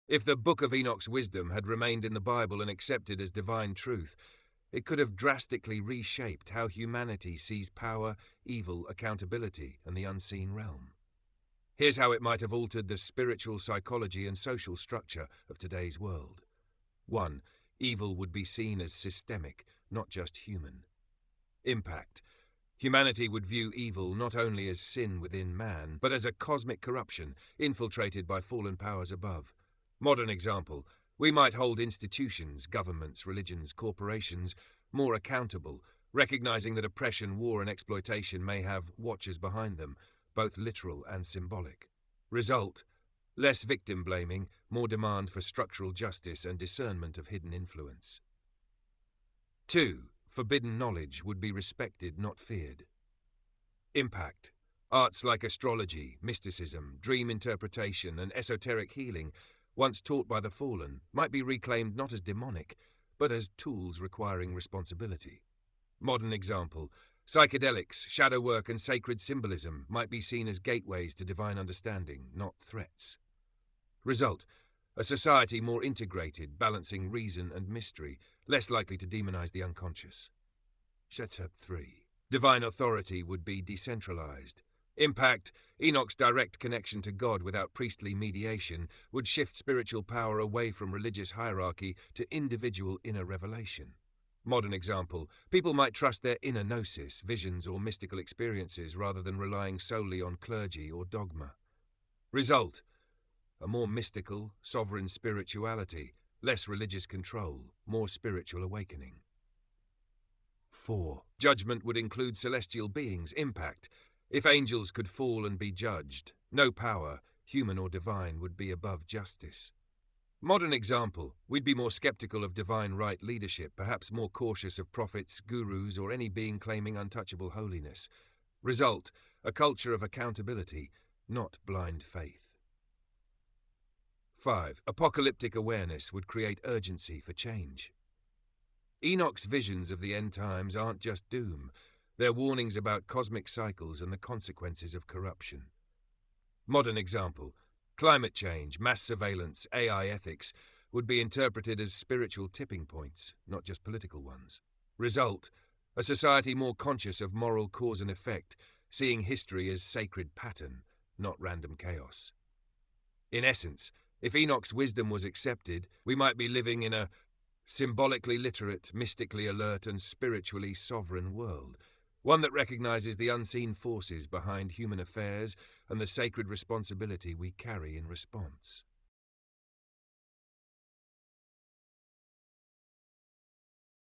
If the Book of Enoch's wisdom had remained in the Bible and accepted as divine truth, it could have drastically reshaped how humanity sees power, evil, accountability, and the unseen realm. Here's how it might have altered the spiritual psychology and social structure of today's world. 1. Evil would be seen as systemic, not just human. Impact. Humanity would view evil not only as sin within man, but as a cosmic corruption infiltrated by fallen powers above. Modern example, we might hold institutions, governments, religions, corporations more accountable, recognizing that oppression, war, and exploitation may have watchers behind them, both literal and symbolic. Result: less victim blaming, more demand for structural justice and discernment of hidden influence. 2. Forbidden knowledge would be respected, not feared. Impact. Arts like astrology, mysticism, dream interpretation, and esoteric healing, once taught by the fallen, might be reclaimed not as demonic, but as tools requiring responsibility. Modern example, psychedelics, shadow work, and sacred symbolism might be seen as gateways to divine understanding, not threats. Result: a society more integrated, balancing reason and mystery, less likely to demonize the unconscious. Shetsat 3. Divine authority would be decentralized. Impact: Enoch's direct connection to God without priestly mediation would shift spiritual power away from religious hierarchy to individual inner revelation. Modern example, people might trust their inner gnosis, visions, or mystical experiences rather than relying solely on clergy or dogma. Result: a more mystical, sovereign spirituality, less religious control, more spiritual awakening. 4. Judgment would include celestial beings. Impact: if angels could fall and be judged, no power, human or divine, would be above justice. Modern example, we'd be more skeptical of divine right leadership, perhaps more cautious of prophets, gurus, or any being claiming untouchable holiness. Result: a culture of accountability, not blind faith. 5. Apocalyptic awareness would create urgency for change. Enoch's visions of the end times aren't just doom, they're warnings about cosmic cycles and the consequences of corruption. Modern example, climate change, mass surveillance, AI ethics would be interpreted as spiritual tipping points, not just political ones. Result: a society more conscious of moral cause and effect, seeing history as sacred pattern, not random chaos. In essence, if Enoch's wisdom was accepted, we might be living in a symbolically literate, mystically alert, and spiritually sovereign world, one that recognizes the unseen forces behind human affairs and the sacred responsibility we carry in response.